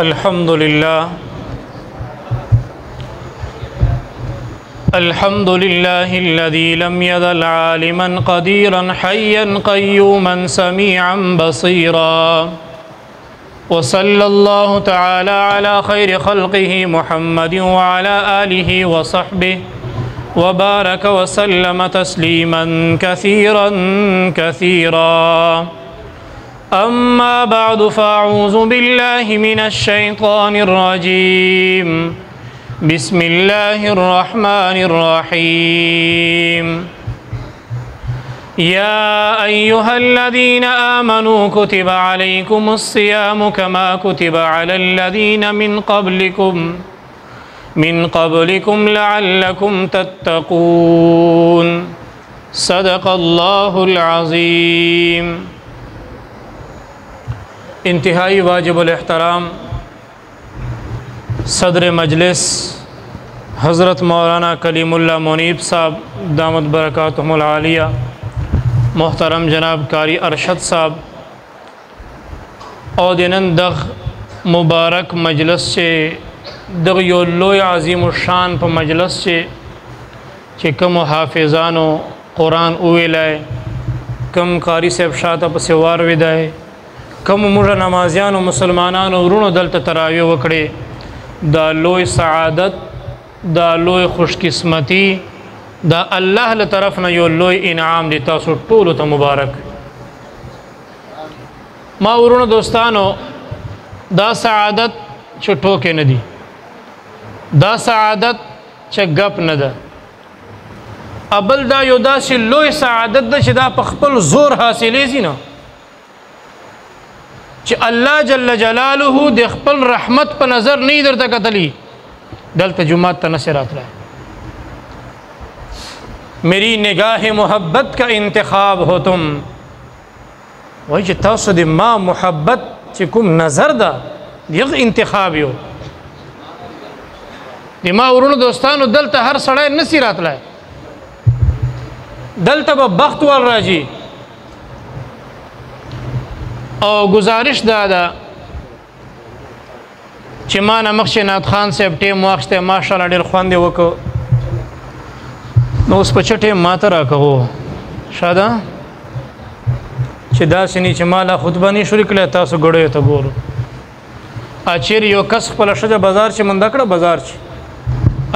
الحمد لله الذي لم يزل عالما قديرا حيا قيوما سميعا بصيرا وصلى الله تعالى على خير خلقه محمد وعلى آله وصحبه وبارك وسلم تسليما كثيرا كثيرا أما بعد فأعوذ بالله من الشيطان الرجيم بسم الله الرحمن الرحيم يا أيها الذين آمنوا كتب عليكم الصيام كما كتب على الذين من قبلكم لعلكم تتقون صدق الله العظيم. انتہائی واجب الاحترام صدر مجلس حضرت مولانا کلیم اللہ منیب صاحب دامت برکاتہم العالیہ، محترم جناب قاری ارشد صاحب، اور دنن دغ مبارک مجلس سے دغ یو لوی عظیم الشان پا مجلس سے کہ کم حافظانو قرآن اویلائے، کم قاری صاحب شاعتہ پا سوار ودائے، کم مجھا نمازیان و مسلمانان و رونو دلتا تراوی وکڑے، دا لوی سعادت، دا لوی خوش قسمتی، دا اللہ لطرفنا یو لوی انعام دی تاسو طولو تا مبارک. ما ورونو دوستانو دا سعادت چو ٹوکے ندی، دا سعادت چا گپ ندا، ابل دا یو دا سی لوی سعادت دا چا دا پخپل زور حاصلے سی نا، چی اللہ جل جلالہ دے خپل رحمت پا نظر نہیں در تکتلی دلتا جماعت تا نصرات رہے. میری نگاہ محبت کا انتخاب ہو تم، وہی چی تاسو دی ما محبت چی کم نظر دا دیغ انتخابی ہو دی ما ورونو دوستانو دلتا ہر سڑے نصرات رہے، دلتا با بخت وال راجی. او گزارش دادا چې ما نه مخکې نعت خان صاحب ټیم واخیستی، ماشاءالله ډېر خوند یې وکړ، نو اوس په چه ټیم ما ته راکوو شاده چې داسې نه چې ما لا خطبه نه شروع کړی تاسو ګړیو ته ګورو. چیرې یو کس خپله ښځه بازار چې منده کړه بازار چې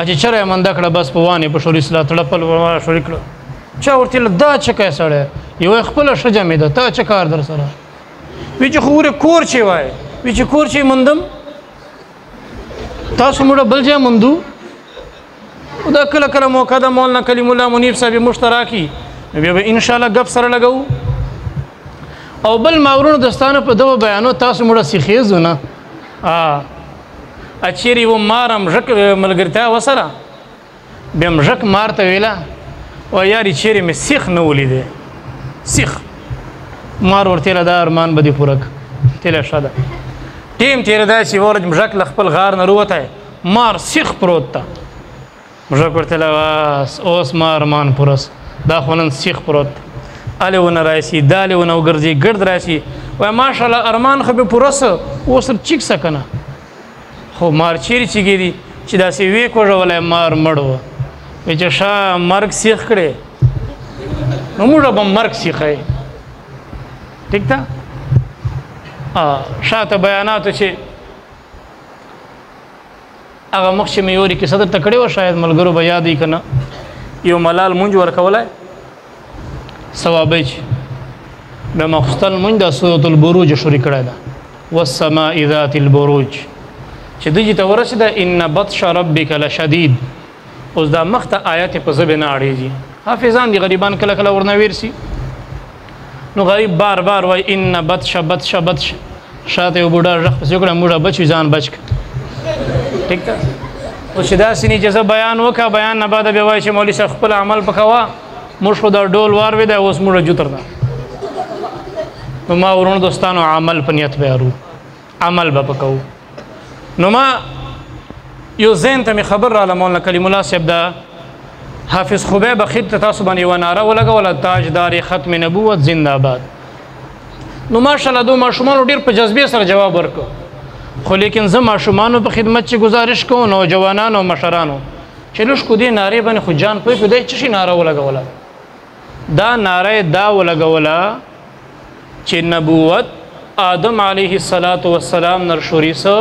چې چېرې یې منده کړه بس په وانې په شوري اصلاح تړپل شروع کړه، چا ورته ویل دا څه کوې سړی، یوه خپله ښځه مې ده، تا څه کار در سره؟ وی چې خو کور چې وای، وی چې کور چې مندم تاسو موږ بل ځای مندو. دا کله کله موقع ده مولانا کلیم الله منیب صاحب مشترکی بیا به ان شاء الله گپ سره لګو. او بل ماورونو دوستانو په دغه بیانو تاسو موږ سیخیزو نه اچيري و مارم ژک ملګرتیا وسره بیا مژک مارته ویلا و یاري چیرې مې سیخ نه ولیدې، سیخ مار ورته دا ارمان بدی پورک تله شاده ټیم تیر دا چې ورج مژک خپل غار نه وروته مار سیخ پروت تا مژک ورته لاس اوس ما ارمان پورس دا خونن سیخ پروت اله ونه راشي داله ونه وګرځي ګرد راشي و ماشاءالله ارمان خو به پورس اوس چیک سکنه خو مار چیرې چیګی چې دا سی وی کوړولای مار مړو وی چې شا مرګ سیخ کړي نو موږ به مرګ سیخای. ٹھیک تا شاته بیاناتو چې هغه مخکې مې یوري کې صدر ته کړی و، شاید ملګرو به یاد یې که نه، یو ملال مونځ ورکولی ثوابی چې بیا ماخوستل مونځ دا سورة البروج شروع کړی ده، والسماء ذات البروج چې دوی ته ورسېده ان بطش ربک لشدید. اوس دا مخته آیت په ژبې نه اړېږي، حافظان دي غریبان کله کله ورنه ویرسي، نو غریب بار بار وای ان بطش بطش بطش، شاته یو بوډا ژغ پسې وکړه موږ بچو ځان بچ کړه. ٹھیک ده اوس چې داسې نه چې زه بیان وکړه، بیان نه بعد بیا وایي چې مولوي صاحب خپل عمل پکوه، موږ خو دا ډول واروېده اوس موږ جوتر ده. نو ما ورونو دوستانو عمل په نیت به ارو، عمل به پکوو. نو ما یو ذهن ته مې خبر راله مولانا کلیم الله صاحب دا حافظ خبیب اخیر ته تاسو باندې یوه ناره ولګوله تاجدار ختم نبوت زنده باد. نو ماشاءالله دو ماشومانو ډېر په جذبې سره جواب ورکړ، خو لیکن زه ماشومانو په خدمت چې گزارش کوم نوجوانانو مشرانو چې لږ کو دې نارې باندې خو جان پوی په دې چې شي ناره ولګوله دا ناره دا ولګوله چې نبوت آدم علیه السلام نرشوري سو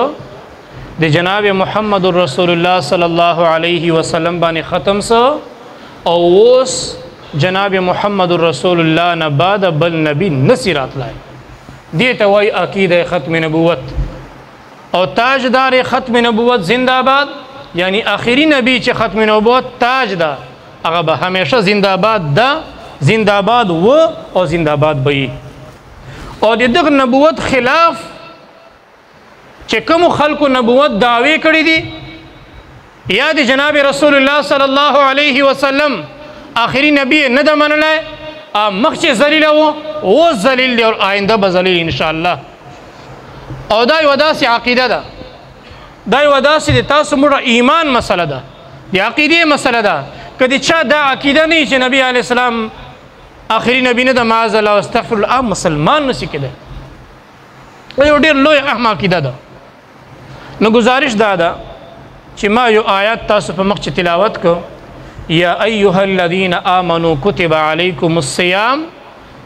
د جناب محمد رسول الله صلی الله علیه وسلم باندې ختم سو او اوس جناب محمد رسول الله نه بعد بل نبی نصیرات لای دې ته وای عقیده ختم نبوت او تاجدار ختم نبوت زنده باد یعنی آخری نبی چې ختم نبوت تاج ده هغه به همیشه زنده باد ده زنده باد و او زنده باد به او دغه نبوت خلاف چې کوم خلکو نبوت دعوی کړی دي یا د جناب رسول الله صلی الله علیه وسلم آخری نبی نه د منلای مخکې ذلیل او ذلیل دی او آینده به ذلیل ان شاء الله او دا یو داسې عقیده ده دا یو داسې د تاسو موږ ایمان مسله ده د عقیده مسله ده کدی چا دا عقیده نه چې نبی علی السلام آخری نبی نه د معاذ الله استغفر الله مسلمان نشي کېدای یو ډېر لوی اهم عقیده ده نو گزارش دا ده چې ما یو آیات تاسو په مخ کې تلاوت کو یا ایها الذین آمنوا کتب علیکم الصیام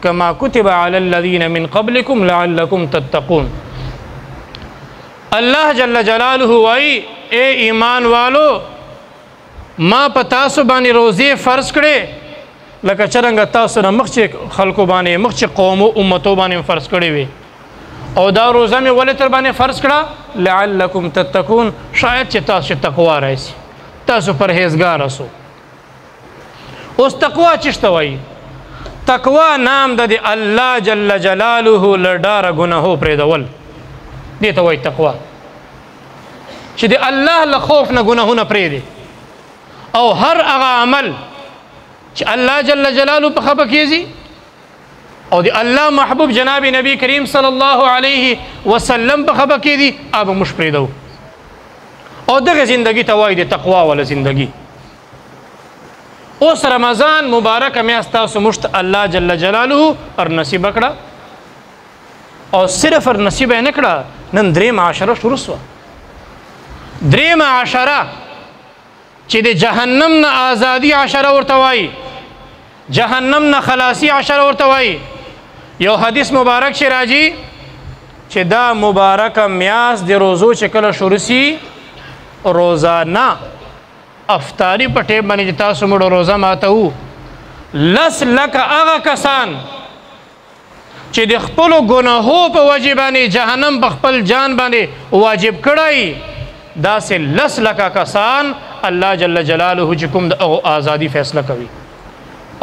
کما کتب علی الذین من قبلکم لعلکم تتقون الله جل جلاله وای اے ایمان والو ما په تاسو باندې روزه فرض کړې لکه څنګه تاسو نه مخکې خلکو باندې مخکې قوم او امتو باندې فرض کړې وي او دا روزه مې ولې تر باندې فرض کړه لعلکم تتقون شاید چې تاسو تقوا راشي تاسو پرهیزګار اوسئ اوس تقوا چشته وای تقوا نام د الله جل جلاله لډاره ګناهو پرېدول دې ته وای تقوا چې د الله له خوف نه ګناهونه پرېږدي او هر هغه عمل چې الله جل جلاله په خبر کېږي او د الله محبوب جناب نبی کریم صلی الله علیه وسلم په خبر کېږي هغه موږ پرېږدو او دغه زندگی ته وای د تقوا ولا زندگی اوس رمضان مبارک میاشت تاسو مشت الله جل جلاله اور نصیب کړه او صرف اور نصیب نه کړه نن درې معاشره شروع شو درې معاشره چې د جهنم نه ازادي عشره ورته وای جهنم نه خلاصي عشره ورته وای یو حدیث مبارک شي راځي چې دا مبارک میاشت د روزو چې کله شروع شي روزانه افطاری په ټیم باندې تاسو موږ روزه ماتو لس لک هغه کسان چې د خپل ګناهو په وجه باندې جهنم په خپل جان باندې واجب کړای دا سه لس لک کسان الله جل جلاله چې کوم د ازادي فیصله کوي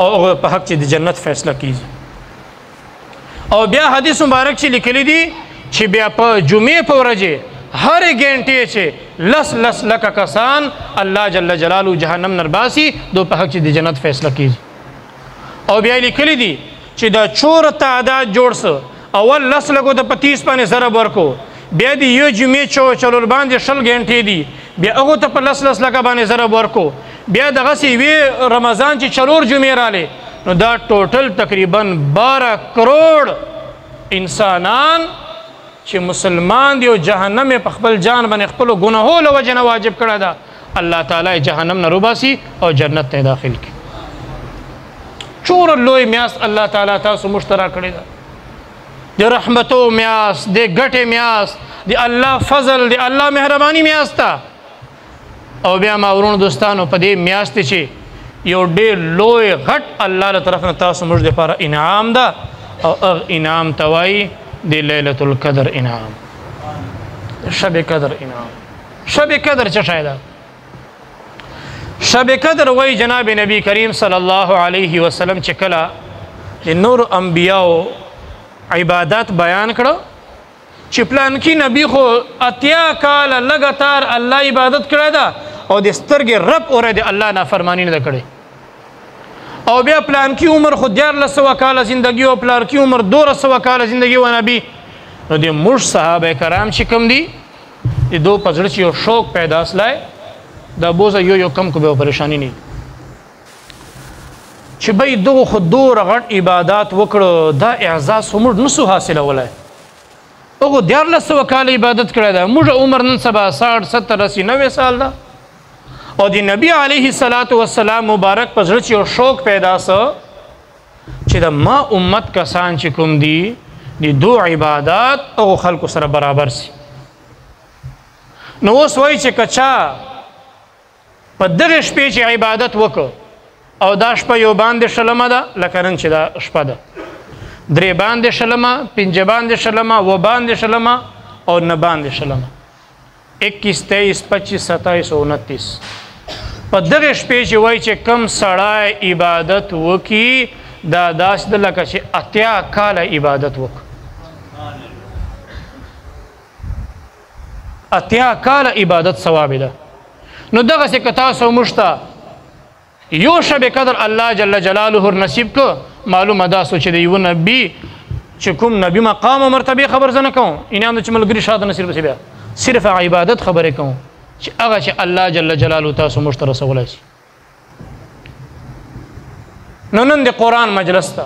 او په حق چې د جنت فیصله کیږي او بیا حدیث مبارک چې لیکلی دي چې بیا په جمعې په ورځ هر غنټه چې لس لک کسان الله جل جلاله جهنم نرباسي دو په حق چې د جنت فیصله کیږي او بیا لیکلی دي چې دا چور تعداد جوړ سو اول لس لګو د 35 باندې ضرب ورکو بیا دی یو جمعې چلول باندې شل غنټې دي بیا هغه ته په لس لک باندې ضرب ورکو بیا دغه سی وی رمضان چې چلور جمعې رااله نو دا ټوټل تقریبا 12 کروڑ انسانان چې مسلمان دی او جهنم په خپل جان باندې خپل ګناهو له وجه نه واجب کړه دا الله تعالی جهنم نه روباسي او جنت ته داخل کی چور لوی میاس الله تعالی تاسو مشترک کړی دا د رحمتو میاس د ګټه میاس د الله فضل د الله مهرباني میاس تا او بیا ما ورونو دوستانو په دې میاس ته چې یو ډېر لوی غټ الله له طرف نه تاسو موږ لپاره انعام ده او انعام توای د ليله القدر انعام شب قدر انعام شب قدر څه شاید شب قدر وای جناب نبی کریم صلی الله علیه وسلم چې کله د نور انبیاء عبادت بیان کړو چې پلان کې نبی خو اتیا کال لګاتار الله عبادت کړی دا او د سترګې رب اوره د الله نافرمانی نه کړي او بیا پلان کې عمر خو 1400 کال زندگی او پلان کې عمر 200 کال زندگی و نبی نو د مش صحابه کرام چې کوم دي د دو پزړ چې یو شوق پیدا اسلای دا بوزه یو کم کو به پریشانی نه چې به دغه خود دور غټ عبادت وکړو دا اعزاز هم نسو حاصله ولای هغو 1400 کاله عبادت کړی ده. موږ عمر نن سبا 60 70 80 90 سال ده. او د نبی علیه الصلاۃ والسلام مبارک په زړه چې یو شوق پیدا سه چې د ما امت کسان چې کوم دي د دو عبادات او خلکو سره برابر سي. نو اوس وایي چې کچا په دغه شپې چې عبادت وکړو او دا شپه یو باندې شلمه ده لکه نن چې دا شپه ده 3 باندې شلمه 5 باندې شلمه و باندې شلمه او 9 باندې شلمه 21 23 25 27 او 29 په دغه شپې چې وایي چې کم سړی عبادت وکي دا داسې ده لکه چې 80 کاله عبادت وکړو 80 کاله عبادت ثواب ده. نو دغه څه که تاسو مشته یو شب قدر الله جل جلاله نصیب کو معلومه دا سوچ دی یو نبی چې کوم نبی مقام او مرتبه خبر زنه کوم انعام چې ملګری شاده نصیب بس بیا صرف عبادت خبره کوم چې هغه چې الله جل جلاله تاسو مشته رسول شي. نو نن د قرآن مجلس ته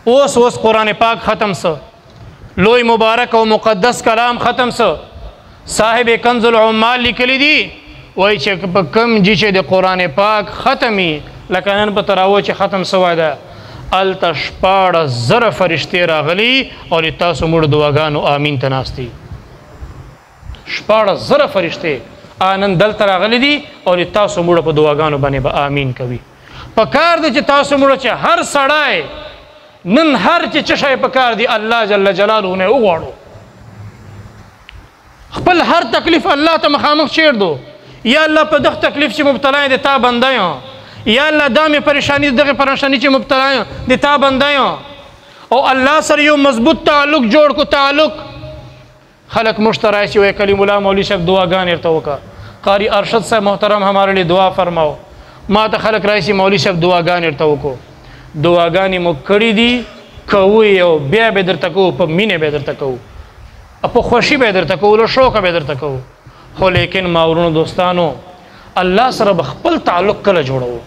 اوس قرآن پاک ختم سه لوی مبارک او مقدس کلام ختم سه صاحب کنز العمال لیکلی دی وای چې په کم جی چې د قرآن پاک ختمي لکه نن په تراو چې ختم سوی ده التشپاړه زره فرشتې راغلي او تاسو موږ دعاګانو امین ته ناستي 14 زره فرشتې نن دلته راغلي دي او تاسو موږ په دعاګانو باندې به امین کوي. په کار دی چې تاسو موږ چې هر سړی نن هر چې شی په کار دی الله جل جلاله نه وغواړو خپل هر تکلیف الله ته مخامخ چیر دو یا الله په دغه تکلیف چې مبتلا دي تا بنده یا الله دا مې پریشانی دغه پریشانی چې مبتلا دي تا بنده او الله سره یو مضبوط تعلق جوړ کو تعلق خلق مشترک شي. کلیم الله مولوی صاحب دعاګان ارته وکا قاری ارشد صاحب محترم ہمارے لیے دعا فرماؤ ما ته خلق راشي مولوی صاحب دعاګان ارته وکو دعاګانی مو کړی دي کوي او بیا به درته کو په مینه به درته کو په خوشي به درته کو له شوق به درته کو خو لیکن ماورونو دوستانو الله سره بخپل تعلق کله جوړو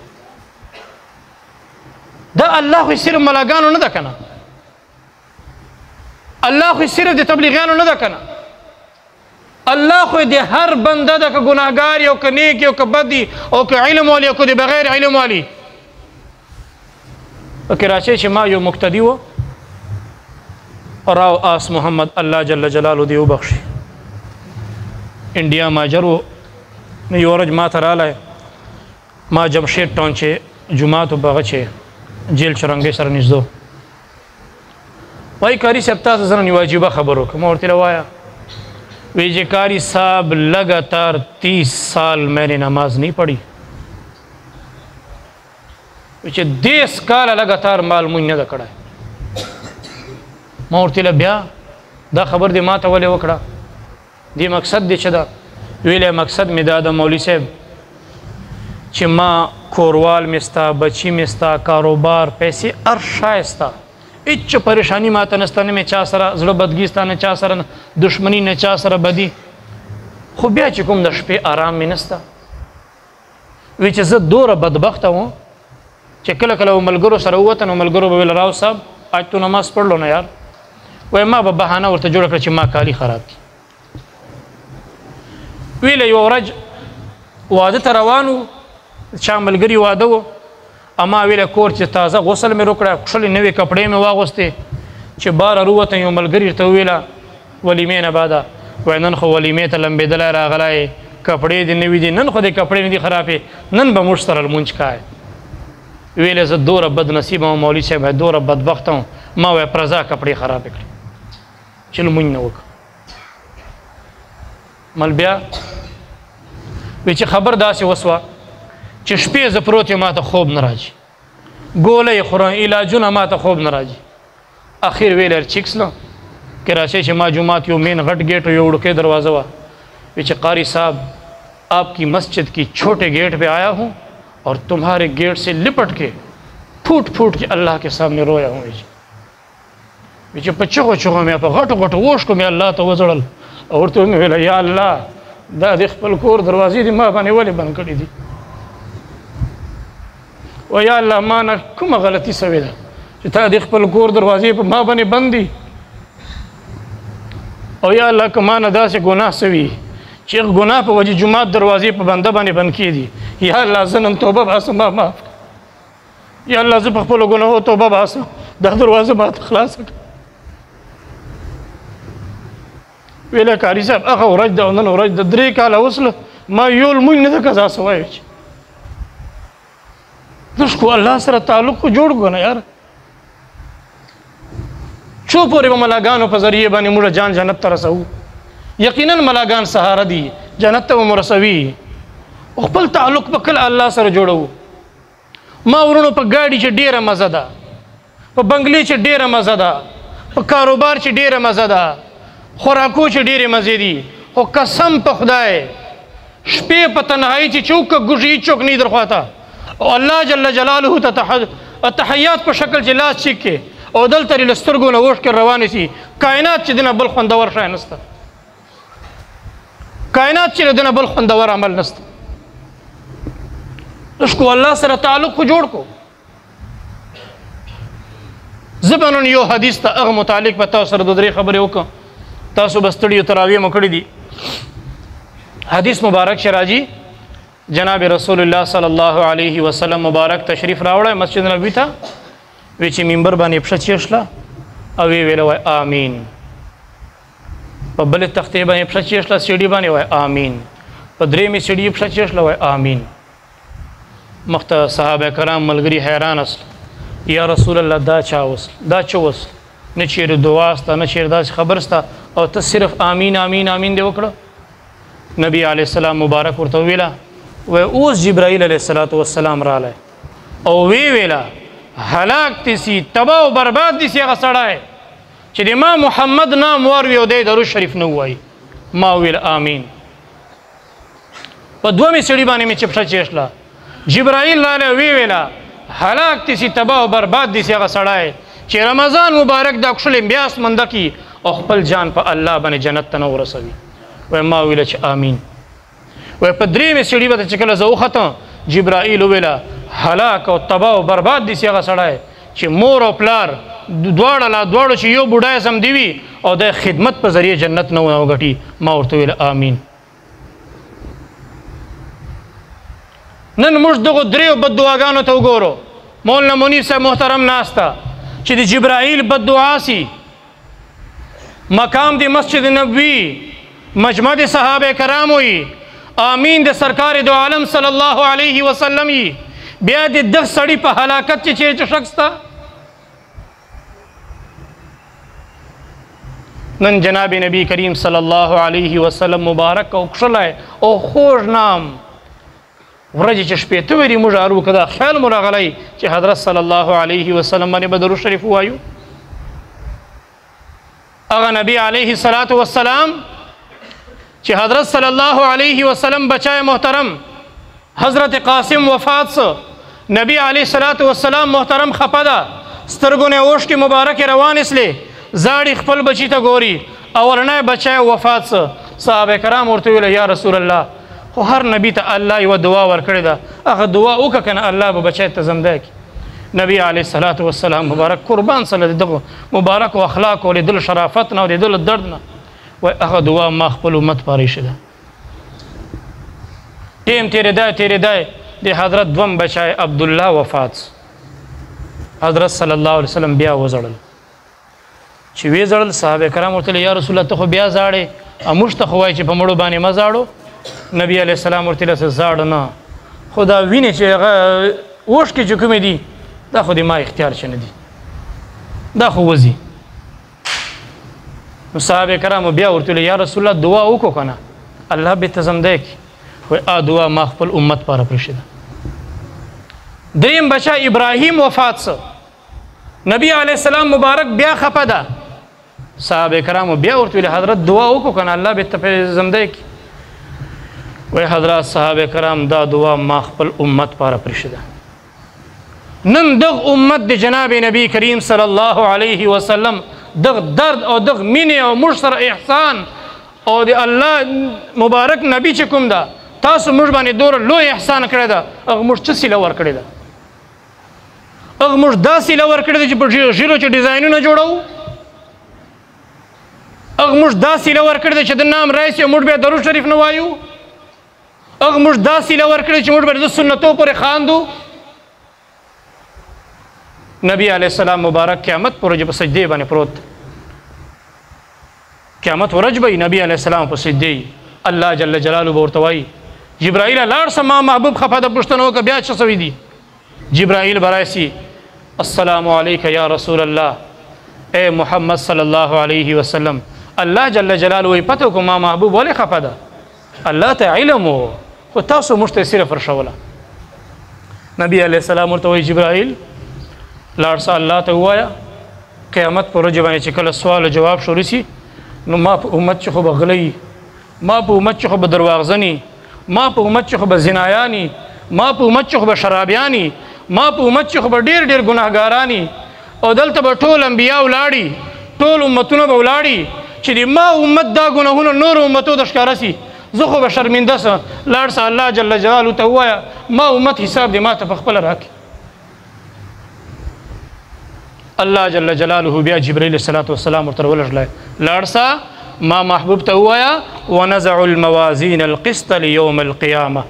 دا الله خو صرف ملاګانو نه ده کنه الله خو صرف د تبلیغیانو نه ده کنه الله خو د هر بنده د ګناهګار یو ک نیک یو ک بدی او ک علم والی او ک بغیر علم والی وکراچه چې ما یو مقتدی و راو آس محمد الله جل جلاله دی وبخشي انډیا ماجرو یو ورځ ما ته رالی ما جمشید ټاون چې جمعات وبغه چې جیل چرنګې سره نږدې وای کاری صاحب تاسو زره نیو واجبہ خبرو کوم ورته وایا وی جی کاری صاحب लगातार 30 साल मैंने नमाज नहीं पढ़ी چې 10 کال लगातार مال مونږ نه کړه ما ورته بیا دا خبر دی ما ته ولې وکړه دی مقصد دی چې دا ویلې مقصد می دا د مولوی صاحب چې ما کوروال مستا بچی مستا کاروبار پیسې ارشایستا هیڅ پریشانی ما ته نستانه می چا سره زړه بدګیستانه چا سره دشمنی نه چا سره بدی خو بیا چې کوم د شپې آرام می نستا وی چې زه دوره بدبخته وم چې کله کله ملګرو سره وته نو ملګرو به ویل راو صاحب اج تو نماز پڑھ لو نه یار وای ما به بهانه ورته جوړ کړ چې ما کالی خراب دي ویل یو ورځ واده ته روانو چا ملګری واده و اما ویل کور چې تازه غسل مې وکړه خپل نوې کپڑے مې واغوسته چې بار وروته یو ملګری ته ویلا ولیمې نه بعد وای نن خو ولیمې ته لمبې دل راغلای کپڑے دې نوې دي نن خو دې کپڑے نه دي خرابې نن به مشترل مونږ کای ویل زه دوره بد نصیب او مولوی صاحب دوره بدبخت ما وای پرزا کپڑے خراب کړ چلو مونږ نه وک مل بیا وی چې خبر داسې وسوه چې شپې ز پروت ما ته خوب نه راځي ګولې خوران علاجونه ما ته خوب نه راځي اخر ویلر چیکسلو کراچی چې ما جمعات یو مین غټ گیٹ یو وړکې دروازه وا وی چې قاری صاحب آپ کی مسجد کی چھوٹے گیٹ پہ آیا ہوں اور تمہارے گیٹ سے لپٹ کے پھوٹ پھوٹ کے اللہ کے سامنے رویا ہوں وی چې په چغو چغو مې په غټو غټو وښ کو مې الله ته وزړل او ورته مې ویل یا الله دا د خپل کور دروازې دې ما باندې ولې بند کړې دي و یا الله ما نه کومه غلطي سوې ده چې تا د خپل کور دروازې په ما باندې بند دي او یا الله که ما نه داسې ګناه سوي چې ګناه په وجه جومات دروازې په بنده باندې بند کېدي، یا الله زه نن توبه باسم ما معاف کړه، یا الله زه په خپلو ګناهو توبه باسم دا دروازه ماته خلاصه کړه. ویله قاري صاحب هغه ورځ ده او نن ورځ ده 3 کاله وسله ما یو لمونځ نه ده قضا سوی چې دشکو الله سره تعلق خو جوړ کړو نه یار. څو پورې به ملاګانو په ذریعه باندې موږ جان جنت ته رسوو؟ یقینا ملاګان سهاره دي جنت ته مو رسوي. خپل تعلق په کله الله سره جوړو. ما ورونو په ګاډي چې ډیره مزه ده، په بنگلې چې ډیره مزه ده، په کاروبار چې ډیره مزه ده، خوراکو چې ډیره مزه دي، خو قسم په خدای شپې په تنهایی چې چوک ګوژي چوک نه درخواته او الله جل جلاله ته تحیات په شکل چې لاس چیک کې او دلته لري لسترګو نه وښ کې روان شي. کائنات چې دنه بل خوندور شای نسته، کائنات چې دنه بل خوندور عمل نسته. اسکو الله سره تعلق خو جوړ کو. زبنن یو حدیث ته هغه متعلق په تاسو سره د درې خبرې وکم. تاسو بستړي تراویح مو کړې دي. حدیث مبارک شراجی جناب رسول الله صلی الله علیه وسلم مبارک تشریف راوړی مسجد نبوي ته. وی چې منبر باندې پښه چیشله او وی ویل وای آمین. په بل تختې باندې پښه چیشله سیډي باندې وای آمین. په درېمې سیډي پښه چیشله وای آمین. مخته صحابه کرام ملګری حیران اصل یا رسول الله دا چا وس دا چا وس نه چیرې دعا ستا نه چیرې داسې خبر ستا او ته صرف آمین آمین آمین دې وکړه. نبی علیه السلام مبارک ورته ویله وای اوس جبرائیل علیه السلام رالی او وی ویله هلاک تسی تباہ و برباد دیسی هغه سړی چې د ما محمد نام واروي او دی درود شریف نه وایي. ما ویل آمین. په دومې سړي باندې مې چې پښه چیشله جبرائیل رالی وی ویله هلاک تسی تباہ و برباد دیسی هغه سړی چې رمضان مبارک دا کښلې بیا اسمنده کی او خپل جان په الله باندې جنت ته نه ورسوي. وای ما ویله چې آمین. وای په درېمې سړي به چې کله زه وختم جبرائیل وویله هلاک او تباہ او برباد دي هغه سړی چې مور او پلار دواړو چې یو بوډای سم دی وي او د خدمت په ذریعه جنت نه وګټي. ما ورته ویل آمین. نن موږ دغو دریو بد دعاګانو ته وګورو. مولانا منیر صاحب محترم ناسته چې د جبرائیل بد دعا سي، مقام د مسجد نبوي، مجمع د صحابه کرام وي، آمین د سرکار دو عالم صلی الله علیه وسلم وي، بیا د دغ سړي په هلاکت چې چیرته شک سته. نن جناب نبی کریم صلی الله علیه وسلم مبارک او کښلی او خوږ نام ورځې چې شپېته وري موږ ارو که دا خیال مو راغلی چې حضرت صلی الله علیه وسلم باندې به درود شریف ووایو. هغه نبی علیه الصلاة والسلام چې حضرت صلی الله علیه وسلم بچای محترم حضرت قاسم وفات سو، نبی علیه الصلاة والسلام محترم خپه ده، سترګو نه اوښکې مبارکې روانې سلې، زاړي خپل بچي ته ګوري. اولنی بچی وفات سو. صحابه کرام ورته ویل یا رسول الله خو هر نبی ته الله یوه دعا ورکړې ده، هغه دعا وکړه که نه الله به بچی ته زمدی کړي. نبی علیه الصلاة والسلام مبارک قربان سره د دغو مبارکو اخلاقو لیدلو شرافت نه او لیدلو درد نه وای هغه دعا ما خپل امت پاره ایښې ده. ټیم تېرېدی د حضرت دوم بچی عبدالله وفات. حضرت صلی الله علیه وسلم بیا وزړل. چې وی زړل صحابه کرام ورته یا رسول الله ته خو بیا زاړې موږ ته خو وایي چې په مړو باندې مه زاړو. نبی علیه السلام ورته ویل زاړه نه، خو دا وینې چې هغه اوښکې چې کومې دي دا خو د ما اختیار چې نه دي، دا خو وځي. نو صحابه کرامو بیا ورته ویل یا رسول الله دعا وکړو که نه الله به ته زمدی کړي. وایي آ دعا ما خپل امت پاره پرېښې ده. دریم بچه ابراهیم وفات سو. نبی علیه السلام مبارک بیا خپه ده. صحابه کرامو بیا ورته ویل حضرت دعا وکړو که نه الله به ته زمدی کړي. وای حضرات صحابه کرام دا دعا ما خپل امت پاره پرېښې ده. نن دغ امت د جناب نبی کریم صلی الله علیه وسلم دغ درد او دغ مینې او موږ سره احسان او د الله مبارک نبی چې کوم ده تاسو موږ باندې دومره لوی احسان کړی ده، هغه موږ څه سیله ورکړې ده؟ هغه موږ دا سیله ورکړې ده چې په ژیرو چې ډیزاینونه جوړوو، هغه موږ داسې له ورکړی دی چې د نام راشي موږ بیا درود شریف نه وایو هغه موږ داسې له ورکړی چې موږ به د سنتو پورې خاندو نبی علیه السلام مبارک قیامت پر ورځ په سجدې باندې پروت قیامت ورځ به نبی علیه السلام په سجدې الله جل جلاله به ورته وایي جبرائیل لاړ شه ما محبوب خفه د پوښتنه وکړه بیا څه سوي دي جبرائیل به راشي السلام علیک یا رسول الله اے محمد صلی الله علیه وسلم الله جل جلاله وایي پته وکړه ما محبوب ولې خفه ده الله ته علم و خو تاسو موږ ته صرف ورشوله نبی علیه السلام ورته وایي جبرائیل لاړ شه الله ته ووایه قیامت پر ورځ باندې چې کله سوال او جواب شروع شي نو ما په امت چې خو به غلی ما په امت چې خو به درواغزني ما په امت چې خو به زنایاني ما په امت چې خو به شرابیاني ما په امت چې خو به ډېر ډېر ګناهګاراني او دلته به ټول انبیا ولاړي ټول امتونه به ولاړي چې د ما امت دا ګناهونه نورو امتو ته ښکاره سي زه خو به شرمنده سه لاړ سه الله جل جلاله ته ووایه ما امت حساب دې ما ته په خپله راکړي الله جل جلاله بیا جبرائیل صلوات والسلام ورته ولېږلی لاړ سه ما محبوب ته ووایه ونزع الموازین القسط لیوم القیامه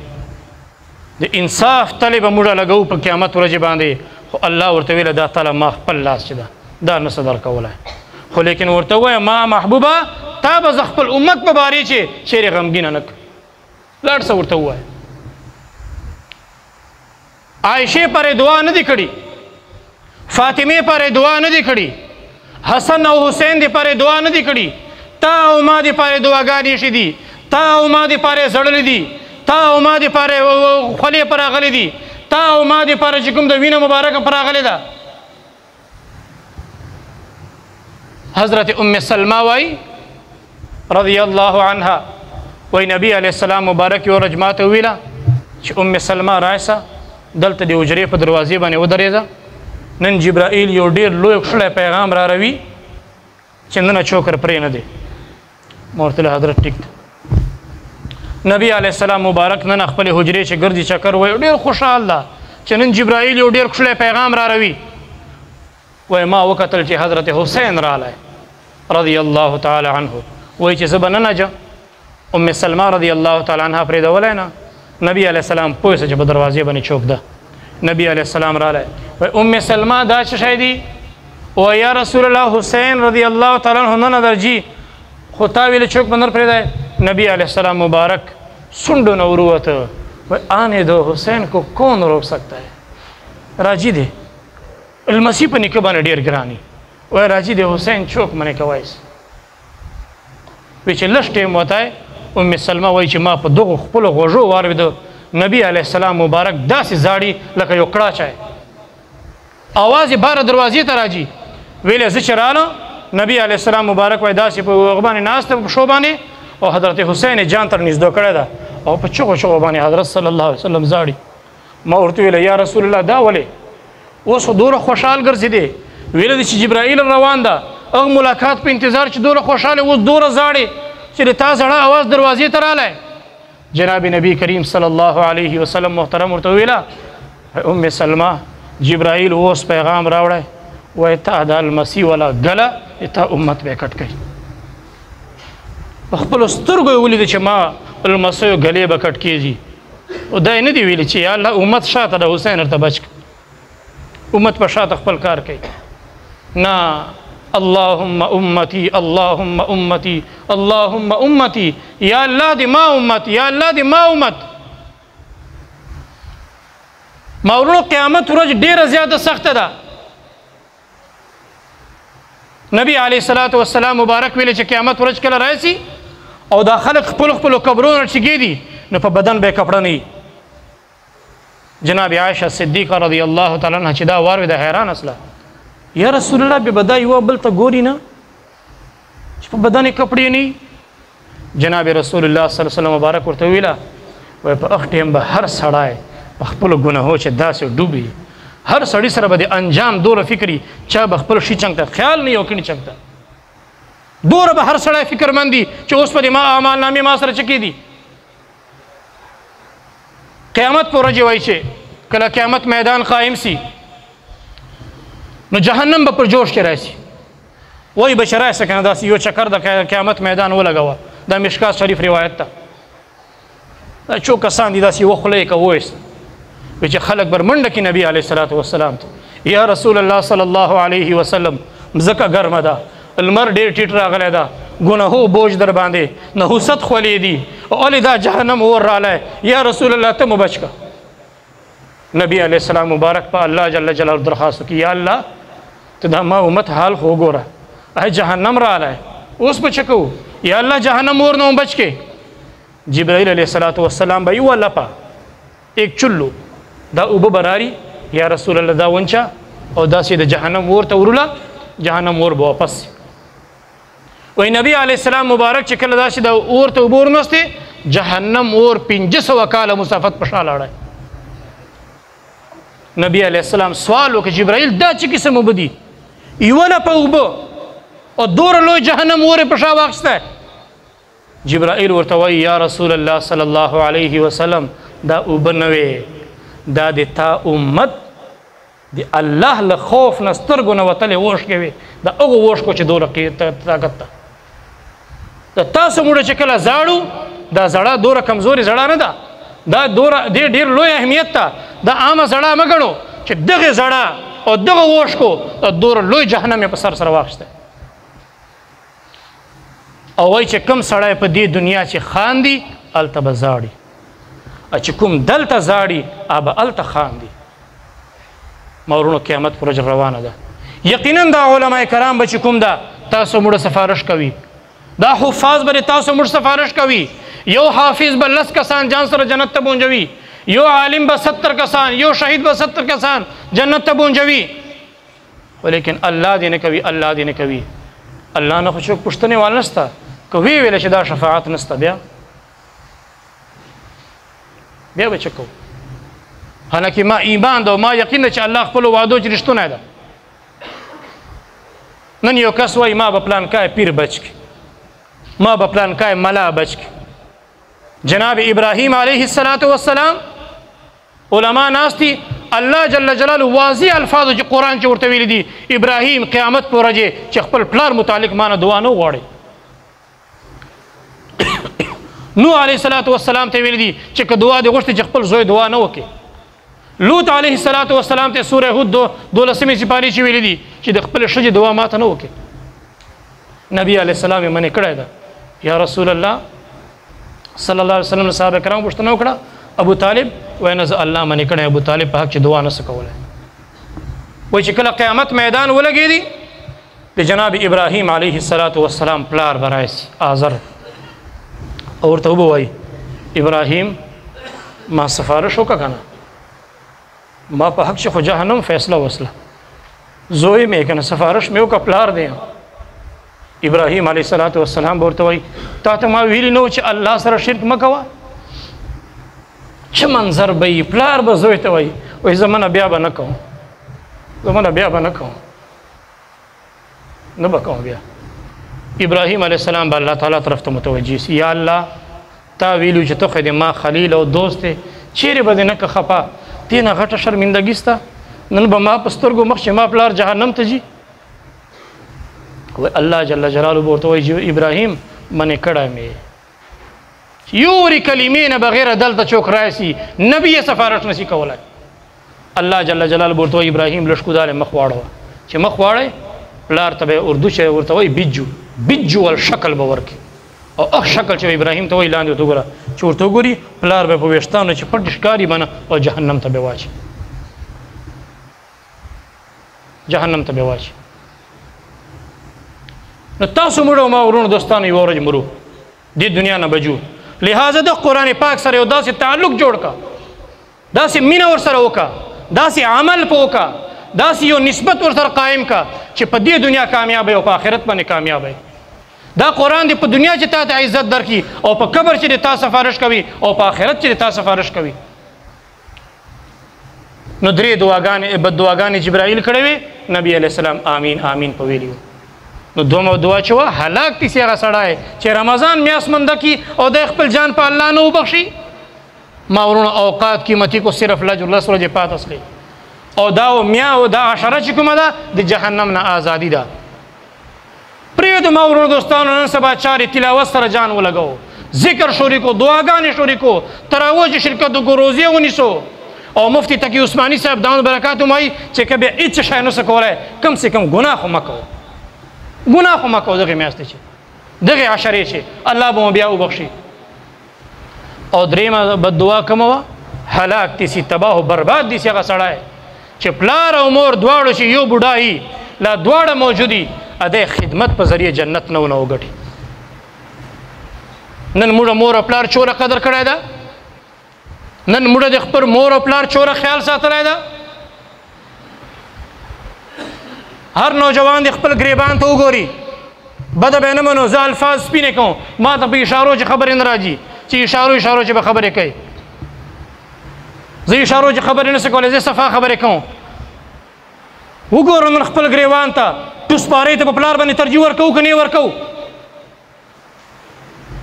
د انصاف تلې به موږ لګوو په قیامت ورځې باندې خو الله ورته ویله دا تله ما خپل لاس چې ده دا نسه درکولی خو لیکن ورته ووایه ما محبوبه تا به زه خپل امت په بارې چې چیرې غمګینه نه کړ لاړ څه ورته ووایه عایشې پرې دعا نه دي کړې فاطمې پرې دعا نه دي کړې حسن او حسین دې پرې دعا نه دي کړې تا او ما دې پرې دعاګانې ایښې دي تا او ما دې پرې زړلې دي تا او ما دې پرې خولې پر راغلې دي تا او ما دې پرې چې کوم د وینه مبارکه پر راغلې ده حضرت ام سلمہ وای رضی الله عنها وای نبی علیه السلام مبارک یو ورځ ماته وویله چې ام سلمہ راشه دلته د حجرې په دروازې باندې ودرېږه نن جبرائیل یو ډېر لوی ښکلی پیغام را روي چې نن چوکر پرې نه دی ما ورته ویل حضرت ټیک ده نبی علیه السلام مبارک نن خپلې حجرې چې ګرځي چکر وایي ډېر خوشحال ده چې نن جبرائیل یو ډېر ښکلی پیغام را روي وایي ما وکتل چې حضرت حسین رالی رضی الله تعالی عنه وایي چې زه به نه نجم ام سلمہ رضی الله تعالی عنها پرېږدولی نه نبی علیه السلام پوه سه چې په دروازې باندې چوک ده نبی علیه السلام رالی وایي ام سلمہ دا څه شی دی و یا رسول الله حسین رضی الله تعالی عنہ نه درځي خو تا ویلې چوک به نه پرېږدی نبی علیه السلام مبارک سنڈو نه وروته وایي آنے دو حسین کو کون روک سکتا ہے راجي دی المسیح په نیکه باندې ډېر ګراني وایي راجي دی حسین چوک منې کوای وایي چې لږ ټیم وتی ام سلمہ وایي چې ما په دغو خپلو غوږو واورېده نبی علیه السلام مبارک داسې زاړي لکه یو کړاچی اواز یې باره دروازې ته راځي ویلې زه چې رالم نبی علیه السلام مبارک وایي داسې په هغه باندې ناست په پښو باندې او حضرت حسین یې جان تر نږدې کړی ده او په چغو چغو باندې حضرت صلی الله علیه وسلم زاړي ما ورته ویله یا رسول الله دا ولې اوس خو دومره خوشحال ګرځېدې ویله دي چې جبرائیل روان ده هغه ملاقات په انتظار چې دومره خوشحاله اوس دومره زاړې چې د تا زړه اواز دروازې ته رالی جناب نبی کریم صلی الله علیه وسلم محترم ورته ویله ام سلمہ جبرائیل اوس پیغام راوړی وایي تا د المسیح والا ګله تا امت به کټ کوي په خپلو سترګو یې ولیده چې ما المسیحو ګلې به کټ کېږي او دا یې نه دي ویلي چې یا الله امت شاته د حسین ورته بچ امت په شاته خپل کار کوي نه اللهم امتی اللهم امتی اللهم امتی یا الله دې ما امت یا الله دې ما امت مورونو قیامت ورځ ډېره زیاته سخته ده نبی علیه الصلاة والسلام مبارک ویلې چې قیامت ورځ کله راشي او دا خلک خپلو خپلو قبرونو چګېدي نو په بدن به یې کپړه نه وي جناب عایشه صدیقه رضی الله تعالی عنها چې دا واورېده حیران اصله یا رسول الله بیا به دا یوه بل ته ګوري نه چې په بدن یې کپړې نه وي جناب رسول الله صلی الله علیه وسلم مبارک ورته ویله وایي په هغه ټیم به هر سړی په خپلو ګناهو چې داسې ډوبي هر سړي سره به د انجام دوره فکري چا به خپل شي چنګ ته خیال نه یو کړي چنګ ته دوره به هر سړی فکرمند دي چې اوس به د ما اعمال نامې ما سره څه کېدي قیامت په ورځې وایي چې کله قیامت میدان قایم سي نو جهنم به پر جوش کې راشي وای بشرای سکنه داسې یو چکر د قیامت میدان ولګوه. دا مشکات شریف روایت ته دا څو کسان دي داسې وخلی که وایست چې خلک بر منډه کې نبي علیه الصلاة والسلام ته یا رسول الله صلی الله علیه وسلم مځکه ګرمه ده المر ډېر ټیټ راغلی ده ګناهو بوج در باندې نحوست خولې دي او ولې دا جهنم اور رالی یا رسول الله ته مو بچ که. نبی علیه السلام مبارک په الله جل جلاله درخواست وکړي یا الله ته دا ما امت حال خو وګوره جهنم رالی اوس به څه کوو یا الله جهنم اور نه بچ کې. جبرائیل علیه الصلاة والسلام به یوه لپه ایک چلو دا اوبه براری یا رسول الله دا ونچا او داسې د جهنم اور ته وروله جهنم اور به واپس وای نبی علیه السلام مبارک چې کله داسې د اور ته اوبه ورنوستې جهنم اور 500 کاله مسافت په شا لاړی. نبی علیه السلام سوال وکړ جبرائیل دا چې قسم اوبه دي یوه لپه اوبه او دوره لوی جهنم اور یې په شا واخیستی. جبرائیل ورته وایي یا رسول الله صلی الله علیه وسلم دا اوبه نه وې دا د تا امت د الله له خوف نه سترګو نه وتلې اوښکې وې د هغو اوښکو چې دوره طاقت ته د تاسو موږ چې کله زاړو دا زړه دوره کمزوري زړه نه ده دا دوره ډېر لوی اهمیت ته دا عامه زړه مه ګڼو چې دغې زړه او دغه اوښکو د دوره لوی جهنم یې په سر سره واخیستی. او وای چې کوم سړی په دې دنیا چې خاندي هلته به زاړي او چې کوم دلته زاړي هغه به هلته خاندي. مورونو قیامت پر ورځ روانه ده. یقینا دا علما کرام به چې کوم ده تاسو موږ سفارش کوي دا حفاظ به تاسو موږ سفارش کوي. یو حافظ به 10 کسان جان سره جنت ته بونجوي یو عالم به 70 کسان یو شهید به 70 کسان جنت ته بونجوي ولیکن الله دې نه کوي الله دې نه کوي. الله نه خو څوک پوښتنې وال نشته که وی ویل چې دا شفاعت نشته بیا به څه کوو. حالانکه ما ایمان ده ما یقین ده چې الله خپلو وعدو چې رښتونه ده. نن یو کس وایي ما به پلان کای پیر بچ کی ما به پلان کای ملا بچ کی. جناب ابراهیم علیه السلام علما ناستی الله جل جلاله واضح الفاظ چې قرآن چې ورته ویلي دي ابراهیم قیامت په ورځ چې خپل پلار متعلق مانه دعا نه غواړي. نوح علیه السلام ته ویلي دي چې که دعا دې غوښتې چې خپل زوی دعا نه وکړي. لوط علیه السلام ته سوره هود 12 سپارې چې ویلي دي چې د خپل ښځې دعا ماته نه وکړي. نبی علیه السلام یې منې کړی ده. یا رسول الله صلی الله علیه وسلم صحابه کرام پوښتنه وکړه ابو طالب وایي نه زه الله منې کړی ابو طالب په حق چې دعا نه څه کولی. وایي چې کله قیامت میدان ولګېدي د جناب ابراهیم علیه السلام پلار به راشي آزر او ورته وبه وایي ابراهیم ما سفارش وکړه که نه ما په حق چې خو جهنم فیصله وسله زوی مې که نه سفارش مې وکړه پلار دی. ابراهیم علیه السلام به ورته وایي تا ته ما ویلي نه و چې الله سره شرک مه کوه. څه منظر به وي پلار به زوی ته وایي وایي زه منه بیا به نه کوم نه به کوم بیا. ابراهیم علیه السلام به الله تعالی طرف ته متوجه سي یا الله تا ویلو چې ته خو دې ما خلیل او دوست دی چیرې به دې نه که خفه دې نه غټه شرمندګي سته نن به ما په سترګو مخ چې ما پلار جهنم ته ځي. الله جل جلاله به ورته وایي ابراهیم منې کړی مې یورې کلمې نه بغیر دلته څوک راشي نبي یې سفارش نشي کولی. الله جل جلاله به ورته وایي ابراهیم لږ کوداله مخ واړوه چې مخ واړی پلار ته به اردو چې ورته وایي بیجو ول شکل به ورکړي او هغه شکل چې ابراهیم ته وایي لاندې ورته وګوره چې ورته وګوري پلار به په ویښتانو چې پټ ښکاري بنه او جهنم ته به واچي نو تاسو مړو ما ورونو دوستانو یو ورځ مرو دې دنیا نه بجو. لہذا د قرآن پاک سره یو داسې تعلق جوړ کا داسې مینه ورسره وکړه داسې عمل په وکړه داسې یو نسبت ورسره قایم کا چې په دې دنیا کامیاب او په آخرت باندې کامیاب وي. دا قرآن دې په دنیا چې تا ته عزت درکړي او په قبر چې تا سفارش کوي او په آخرت چې تا سفارش کوي. نو درې دعاګانې جبرائیل کړې وې نبی علیه السلام آمین آمین په ویلي. نو دومره دعا چې وه هلاک تیسې هغه سړی چې رمضان میاشت منده کي او د خپل جان په الله نه وبخښي. ما ورونه اوقات قیمتي کو صرف لس ورځې پات اصلي او دا میا او دا عشره چې کومه ده د جهنم نه ازادي ده. ما ورونو دوستانو نن سبا چارې تلاوت سره جان ولګو، ذکر شروع کو، دعاګانې شروع کو، تراویح شرکت وکړو، روزې ونیسو. او مفتی تقی عثماني صاحب دامت برکات وایي چې که بیا هېڅ شی نشو کولی کم سے کم ګناه خو مه کوو، ګناه خو مه کوو دغې میاشتې چې دغې عشرې چې الله به مو بیا وبخشي. او درېیمه بددعا کومه وه؟ هلاک دي سي، تباه و برباد دي سي هغه سړی چې پلار او مور دواړو چې یو بوډا لا دواړه موجودي ادې خدمت په ذریعه جنت نه ونه وګټي. نن موږ مور او پلار چوره قدر کړی ده، نن موږ د خپل مور او پلار چوره خیال ساتلی ده. هر نوجوان د خپل ګریبان ته وګوري، بده به نه منو، زه الفاظ سپینې کوم، ما ته په اشارو چې خبرې نه راځي، چې اشارو چې به خبرې کوي، زه اشارو چې خبرې نه شم کولی، زه صفا خبرې کوم. وګورو نن خپل ګریوان ته ټوس پارې ته په پلار باندې ترجیح ورکوو که نه ورکوو؟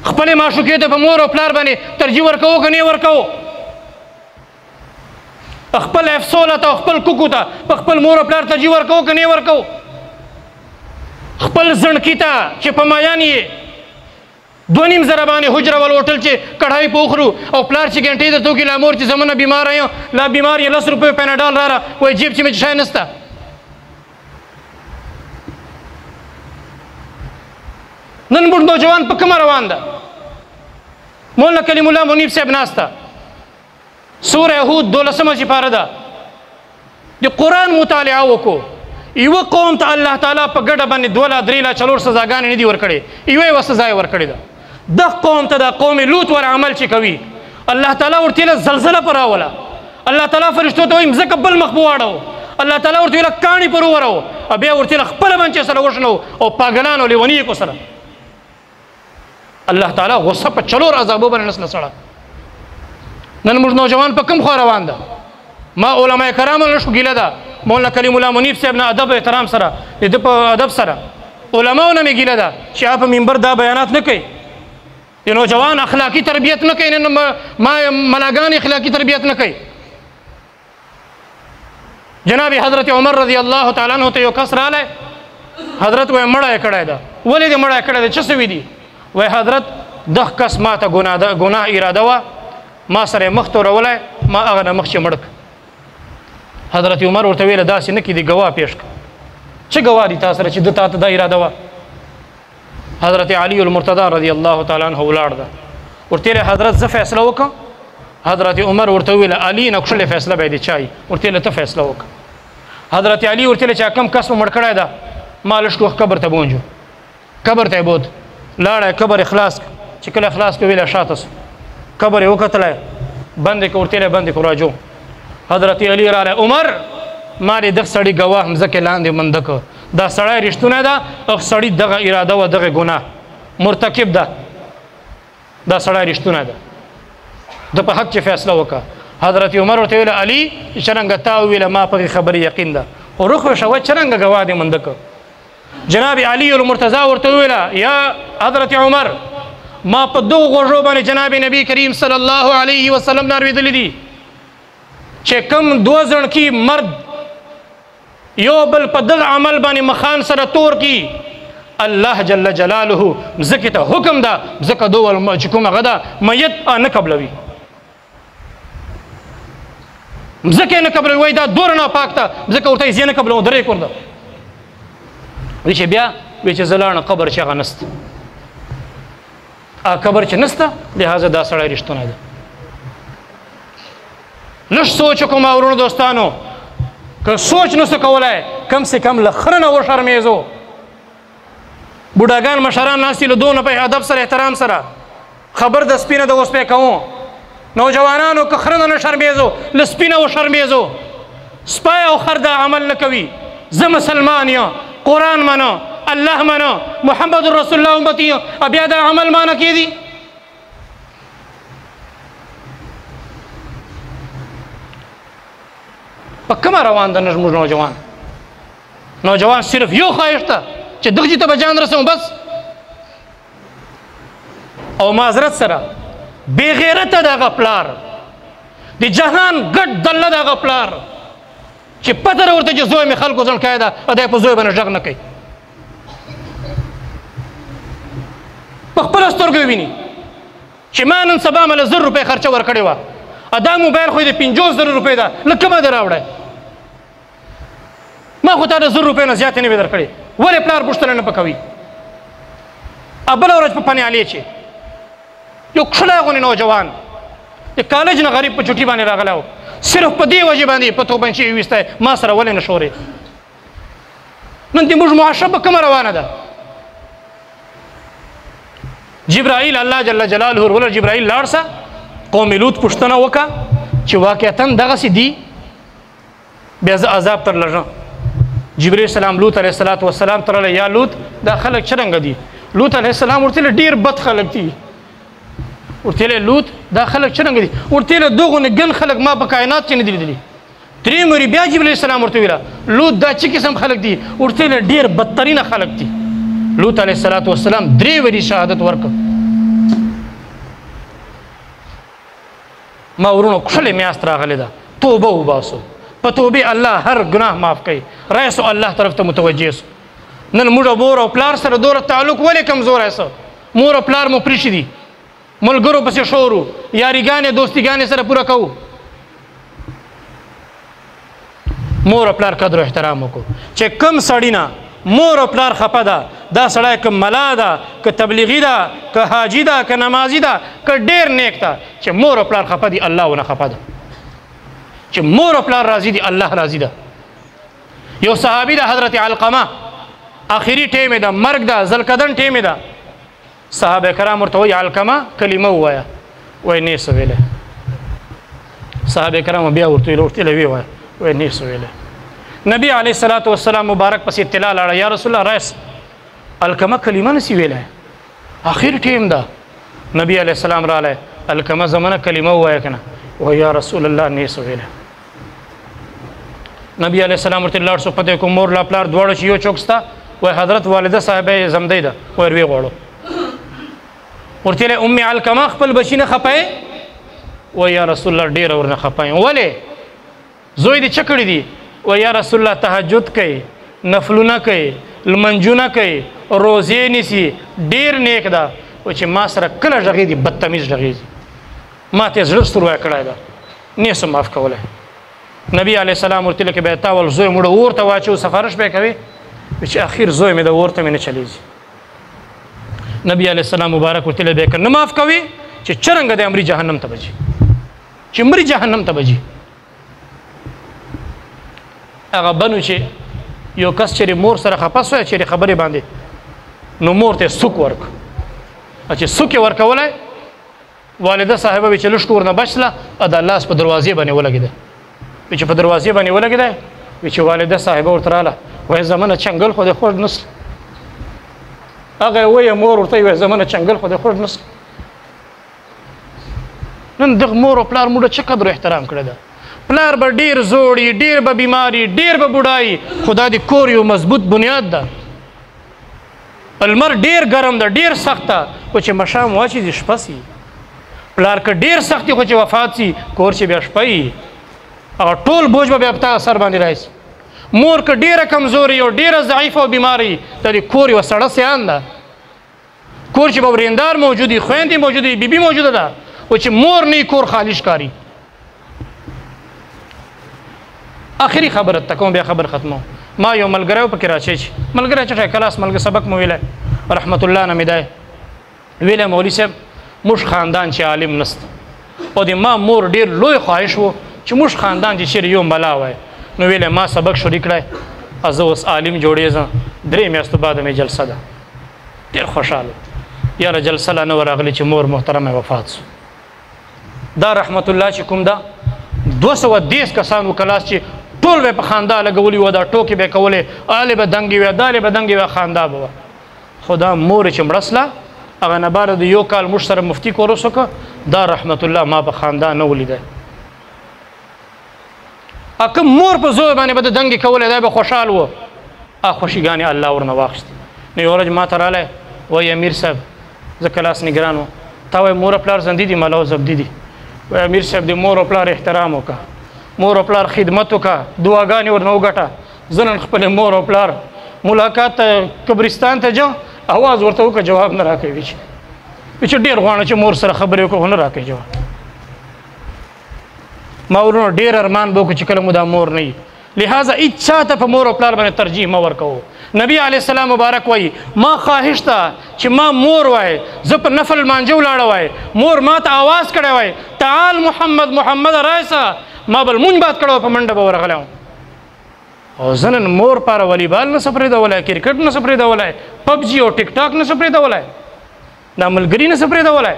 خپلې معشوقې ته په مور او پلار باندې ترجیح ورکوو که نه ورکوو؟ خپل افسوله ته او خپل کوکو ته په خپل مور او پلار ترجیح ورکوو که نه ورکوو؟ خپل زړکي ته چې په مایان یې 2.5 زره باندې حجره ولوټل چې کړهی په وخورو، او پلار چې ګنټې درته وکړي لا مور چې زمونه بیماره یم، لا بیمار یې 10 روپیو پیناډال راله، وایي جیب چې مې شی نشته. نن موږ نوجوان په کومه روان ده؟ مولانا کلیم الله منیب صاحب ناست ده، سوره هود 12مه سپاره ده، د قرآن مطالعه وکړو. یوه قوم ته الله تعالی په ګډه باندې 2 لا 3 لا 4 سزاګانې نه دي ورکړې، یوه یوه سزا یې ورکړې ده. دغه قوم ته د قوم لوط ور عمل چې کوي، الله تعالی ورته ویله زلزله پر راوله، الله تعالی فرشتو ته وایي مځکه بل مخ په واړو، الله تعالی ورته ویله کاڼي پر وورو، او بیا ورته ویله خپله منچې سره وشنو او پاګلان او لیوني کو سره. الله تعالی غصه په 4 عذابو باندې نسله سړه. نن موږ نوجوان په کوم خوا روان ده؟ ما علماء کرامو نه شو ګیله ده، مولانا کلیم الله منیب صاحب نه ادب احترام سره، د په ادب سره علماو نه مې ګیله ده چې په منبر دا بیانات نه کوي، د نوجوان اخلاقی تربیت نه کوي، نن ما ملاګان اخلاقی تربیت نه کوي. جناب حضرت عمر رضی الله تعالی عنہ ته یو کس رالی، حضرت وایي مړه یې کړی ده. ولې دې مړه یې کړی ده؟ څه سوي دي؟ وایي حضرت دغه کس ما ته ګناه اراده وه، ما سره یې مخ تورولی، ما هغه نه مخ چې مړ کړ. حضرت عمر ورته ویله داسې نه کېدي، ګواه پیش کړه. څه ګواه دي تا سره چې ده تا ته دا اراده وه؟ حضرت علی المرتضی رضی الله تعالی عنہ ولاړ ده، ورته ویله حضرت زه فیصله وکړم. حضرت عمر ورته ویله علي نه کښلې فیصله به یې دې چایي، ورته ویله ته فیصله وکړه. حضرت علي ورته ویله چې کوم کس مو مړ کړی ده، ما لږ وخت قبر ته بونجو، قبر ته یې بوت، لاړی قبر خلاص کړ. چې کله خلاص کړ ویله شاته سو، قبر یې وکتلی، بند یې کړ، ورته ویله بند یې کړ راجو. حضرت علی رالی، عمر ما دې دغه سړي ګواه مځکې لاندې منده کړ، دا سړی رښتونه ده او سړي دغه اراده وه، دغه ګناه مرتکب ده، دا سړی رښتونه ده، د په حق چې فیصله وکړه. حضرت عمر ورته ویله علي څرنګه تا وویله ما په دې خبرې یقین ده، خو رخ وشوه څرنګه ګواه دې منده کړ. جناب علي المرتضی ورته وویله یا حضرت عمر ما په دغو غوږو باندې جناب نبی کریم صلی الله علیه وسلم نه اورېدلي دي چې کوم 2 زړکي مرد یو بل په دغه عمل باندې مخان سره تور کی، الله جل جلاله ځکه ته حکم ده ځکه دوه چې کوم هغه ده میت نه قبلوي، ځکه نه قبلوي، وایي دا دوره ناپاک ده ځکه ورته یې زه نه قبلوم، درې کور ده. وایي چې بیا وایي چې زه لاړم قبر چې هغه نسته، قبر چې نسته لهذا دا سړی رښتونه ده. لږ سوچ وکړو ما ورونو دوستانو، که سوچ نسو کولی کم سے کم له خره نه وشرمېږو. بوډاګان مشران ناست دي له دونه په ادب سره احترام سره، خبر د سپي نه د اوسپی کوو. نوجوانانو که خره نه نه شرمېږو له سپي نه وشرمېږو. سپی او خر دا عمل نه کوي. زه مسلمان یم، قرآن منم، الله منم، محمد رسول الله امتی یم، بیا دا عمل ما نه کېدي. په کومه روان ده زموږ نوجوان؟ نوجوان صرف یو خواهش ده چې دغه ځای ته به جان رسوم بس. او معذرت سره بې غیرته د هغه پلار، د جهان ګډ دله د هغه پلار چې پته راورته چې زوی مې خلکو ځنډ کړی ده، دی په زوی باندې غږ نه کوي. خپل سترګو ویني چې ما نن سبا مله 1000 روپۍ خرچه ورکړې وه دا موبایل خو د 50,000 روپۍ ده لږ کومه دې راوړی ما خو تا د 1000 روپۍ نه زیاتې نه وي درکړې ولې پلار پوښتنه نه پکوي بله ورځ په پنیالې چې یو کښلی غوندې نوجوان د کالج نه غریب په چوټي باندې راغلی و صرف په دې وجې باندې په توبنچې یې ویستی ما سره ولې نه شورې نن د موږ معاشره به کومه روانه ده جبرائیل الله جل جلاله ورله جبرائیل لاړ سه قوم لوط پوښتنه وکړه چې واقعتا دغسې دي بیا زه عذاب تر لږه جبرائیل السلام لوط علیه السلام ته راغلی یا لوط دا خلک څرنګه دي لوط علیه السلام ورته ډېر بد خلک دي ورته لوط دا خلک څرنګه دي ورته دغونه ګن خلک ما په کائنات کې نه دي لیدلي درې موري بیا جبرائیل السلام ورته ویله لوط دا چې قسم خلک دي ورته ډېر بدترینه خلک دي لوط علیه السلام 3 وری شهادت ورکړ ما ورونو کښلې میاشت راغلې ده توبه وباسو په توبې الله هر ګناه معاف کوي رایسو الله طرف ته متوجه سو نن موږ مور او پلار سره دوره تعلق ولې کمزوری سو مور او پلار مو پریښي دي ملګرو پسې شورو یاریګانې دوستیګانې سره پوره کوو مور او پلار قدر او احترام وکړو چې کم سړی نه مور او پلار خفه ده دا سړی که ملا ده که تبلیغي ده که حاجي ده که نمازي ده که ډېر نیک ده چې مور او پلار خفه دي الله ونه خفه ده چې مور او پلار راضي دي الله راضي ده یو صحابي ده حضرت علقمه آخري ټیم ده مرګ ده ذلقدن ټیم ده صحابه کرام ورته وایي علقمه کلمه ووایه وایي نه څه ویلی صحابه کرام بیا ورته ویې وایه وایي نه څه ویلی نبی علیه السلام مبارک پس اطلاع لاړه یا رسول الله رئیس علقمه کلمه نسی ویلی آخر ټیم ده نبی علیه السلام رالی علقمه زمانه کلمه ووایه که نه وایي یا رسول الله نه څه ویلی نبی علیه السلام ورته لاړ شو پته کوم مور لا پلار دواړه چې یو چوک سته وایي حضرت والده صاحبه زمدی ده وایي روی غواړو ورته ام علقمه خپل بچی نه خپای وایي یا رسول الله ډېره ورنه خپایم ولې زوی دې څه کړي دي وایي یا رسول الله تهجد کوي نفلونه کوي لمنجونه کوي روزې نیسي ډېر نیک ده و چې ما سره کله غږېږي بدتمیز غږېږي ما ته زړه ستروی کړی ده نه سم معاف کولی نبی علیه السلام ورته لکه به تا ول زوی مړه اور ته واچو سفارش به کوي چې اخر زوی مې د اور ته مې نه چلیږي نبی علیه السلام مبارک ورته به که نه معاف کوي چې څرنګه د امري جهنم ته بځي چې مري جهنم ته بځي هغه بنو چې یو کس چې مور سره خپه سوی چې خبرې باندې نو مور ته سوک ورک چې سوک یې ورکولی والده صاحبه وی چې لږ کور نه بچله د الله په دروازې باندې ولګېده چې په دروازې باندې ولګېده وی چې والده صاحبه ورته راله وایي زمانه چنګل خو د خوږ نسل هغه وایي مور ورته وایي زمانه چنګل خو د خوږ نسل نن دغه مور او پلار موږ څه قدر احترام کړی ده پلار به ډېر زوړي ډېر به بیماري ډېر به بوډایي خدا د کور یو مضبوط بنیاد ده المر ډېر ګرم ده ډېر سخت ده خو چې مشام واچي د شپه سي پلار که ډېر سخت خو چې وفات سي کور چې بیا شپه وي هغه ټول بوج به بیا په تا سر باندې راشي مور که ډېره کمزوري او ډېره ضعیفه او بیماري د دې کور یوه سړه سیان ده کور چې به ورېندار موجود وي خویندې موجود وي بیبي موجوده ده خو چې مور نه کور خالی ښکاري آخري خبره ته کوم بیا خبر ختمو ما یو ملګری و پکې راچی چې ملګری چټی کلاس ملګری سبق مو ویلی رحمت الله نه مې دی ویلی مولوي صاحب موږ خاندان چې عالم نسته او د ما مور ډېر لوی خواهش و چې موږ خاندان چې چېرې یو ملا وای نو ویلی ما سبق شروع کړی زه اوس عالم جوړېږم 3 میاشتو بعد مې جلسه ده ډېر خوشحاله یاره جلسه لا نه ورغلې چې مور محترمه وفات سو دا رحمت الله چې کوم ده 210 کسانو کلاس چې ټول به په خندا لګولي و دا ټوکې به کولې آلې به دنګې وې دالې به دنګې وې خندا به وه خو دا مور چې مړه سله هغه نه بعد د یو کال موږ سره مفتي کورس وکړه دا رحمت الله ما په خندا نه ولیده که مور په زوی باندې به د دنګې کولې دا به خوشحال و خوشیګانې الله ورنه واخیستې نو یو ورځ ما ته رالی وایي امیر صاحب زه کلاس نګران وم تا وایي مور پلار زندي دي ملا او زبدي دي وایي امیر صاحب د مور او پلار احترام وکړه مور او پلار خدمت وکړه دعاګانې ورنه وګټه زه نن خپل مور او پلار ملاقات قبرستان ته ځم اواز ورته وکړه جواب نه راکوي چې ډېر غواړم چې مور سره خبرې وکړو نه راکوي جواب ما ورونو ډېر ارمان به وکړو چې کله مو دا مور نه وي لہذا اچھا ته په مور او پلار باندې ترجیح مه ورکوو نبی علیه السلام مبارک وایي ما خواهش ته چې ما مور وای زه په نفل مانجه ولاړه وای مور ما ته آواز کړی وای تعال محمد رایسه ما بل مونږ باد کړی په منډه به ورغلی وم او زه نن مور پاره والیبال نه څه پرېږدولی کرکټ نه څه پرېږدولی پبجي او ټیک ټاک نه څه پرېږدولی دا ملګري نه څه پرېږدولی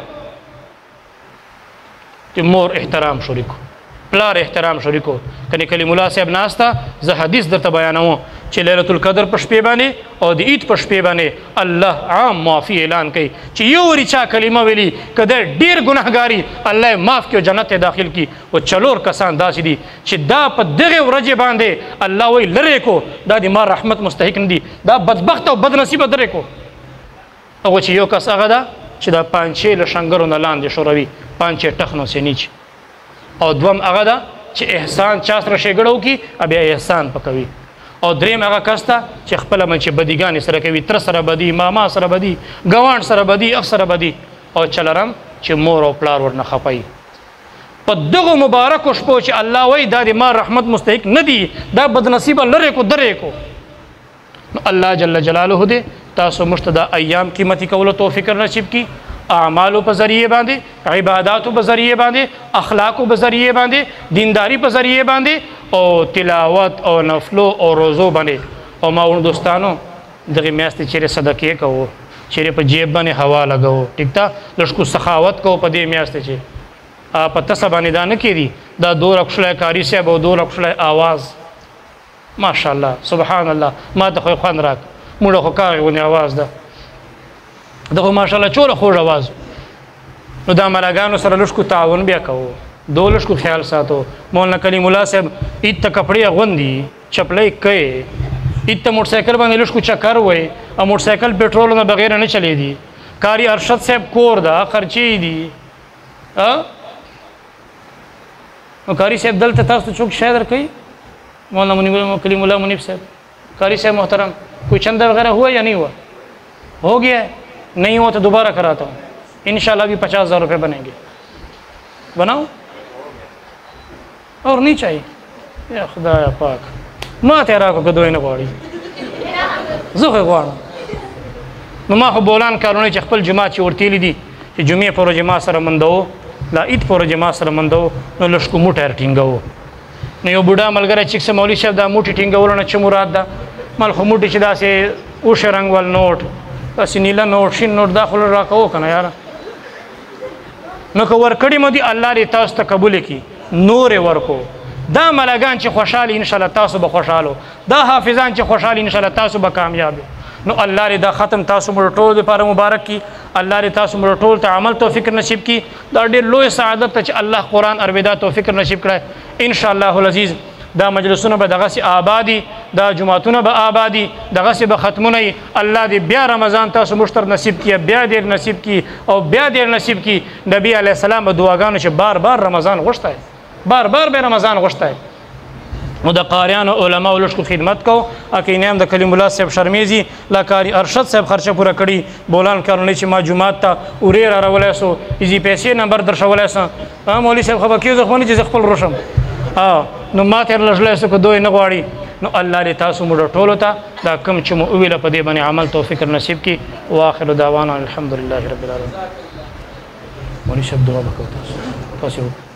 چې مور احترام شروع کړو پلار احترام شروع کو کني کلیم الله صاحب ناستا زه حدیث درته بیانوم چې ليله القدر په شپې باندې او د عید په شپې باندې الله عام معافي اعلان کوي چې یو وري چا کلمه ویلي کده ډیر ګناهګاری الله معاف کړي جنت ته داخل کړي او چلور کسان داسې دي چې دا په دغه ورځ باندې الله وی لری کو دا د ما رحمت مستحق نه دي دا بدبخت او بدنصیب درې کو او چې یو کس هغه دا چې دا پانچې له شنګرو نه لاندې شوروي پانچې ټخنو سي نیچ او دوم هغه دا چې احسان چا سره ښېګړه وکړي بیا احسان پکوي او دریم هغه کس ته چې خپله منچې بدیګانې سره کوي تره سره بدي ماما سره بدي ګاونډ سره بدي اخ سره بدي او چلرم چې مور او پلار ورنه خفوي په دغو مبارکو شپو چې الله وایي دا د ما رحمت مستحق نه دي دا بدنصیبه لرې کو درې کو نو الله جل جلاله دې تاسو موږ ته دا ایام قیمتي کولو توفیق نصیب کړي اعمالو په ذریعے باندې عباداتو په ذریعے باندې اخلاقو په ذریعے باندې دینداری په ذریعے باندې او تلاوت او نفلو او روزو باندې او ما ورو دوستانو دغه میاشتې چیرې صدقې کوو چیرې په جیب باندې هوا لګو ټیک تا لږ سخاوت کو په دې میاشتې چې په تاسو باندې دا نه کېدي دا 2 رخصله کاری صاحب او 2 رخصله आवाज ماشاءالله سبحان الله ما ته خو خوان راک موږ خو کار ونی आवाज ده دغه ماشاءالله چوره خوږ आवाज نو دا ملاګانو سره لشکو تعاون بیا کوو دو لشکو خیال ساتو مولانا کلیم الله صاحب ایت کپڑے غوندي چپلې کوي ایت موټر سایکل باندې لشکو چکر وای او موټر سایکل پټرول نه بغیر نه چلی دي کاری ارشد صاحب کور دا خرچي دي نو کاری صاحب دلته تاسو چوک شاید کوي مولانا کلیم الله منیب صاحب کاری صاحب محترم کوئی چندہ وغیرہ ہوا یا نہیں ہوا ہو گیا نہیں ہوا تو دوبارہ کراتا ہوں انشاءاللہ بھی 50,000 روپے بنیں گے بناؤ اور نہیں چاہیے یا خدا یا پاک ما تیرا کو کدوې نه غواړي زه خو غواړم نو ما خو بولان کارونه چې خپل جماعت چې ورتېلي دي چې جمعې پورې جماعت سره مندو لا عید پورې جماعت سره مندو نو لږ کو موټر ټینګو نو یو بوډا ملګری چې څه مولوي صاحب دا موټي ټینګول نه چې مراد ده مال خو موټي چې داسې اوښ رنګ ول نوټ داسې نیله نوټ شین نوټ داخله راکوو که نه یاره نو که ورکړي مو دي الله دې تاسو ته قبول کړي نور یې ورکو دا ملګان چې خوشحالي انشاءالله تاسو به خوشحالو دا حافظان چې خوشحالي انشاءالله تاسو به کامیاب نو الله دې دا ختم تاسو مړ ټول لپاره مبارک کړي الله دې تاسو مړ ټول ته عمل توفیق نصیب کړي دا ډېر لوی سعادت ته چې الله قرآن اربدا توفیق نصیب کړی انشاءالله العزیز دا مجلسونه به دغسې آبادي دا جماعتونه به آبادي دغسې به ختمونه وي الله دې بیا رمضان تاسو مشتر نصیب کړي بیا ډېر نصیب کړي او بیا ډېر نصیب کړي نبي علیه السلام به دعاګانو چې بار بار رمضان غوښتی بار بار به رمضان غوښتی نو د قاریانو علماو لږ خدمت کو اکینه هم د کلیم الله صاحب شرمیزي لا کاری ارشد صاحب خرچه پوره کړي بولان کارونه چې ما جمعات ته اورې را راولای سو ایزي پیسې نمبر درشولای سو مولوي صاحب خو کېږي خو نه چې خپل روشم نو ما تر لږلای سو که دوی نه غواړي نو الله دې تاسو موږ ټولو ته دا کوم چې مو وویله په دې باندې عمل توفیق نصیب کړي واخر دعوانا الحمدلله رب العالمین مولوي صاحب دعا وکړو تاسو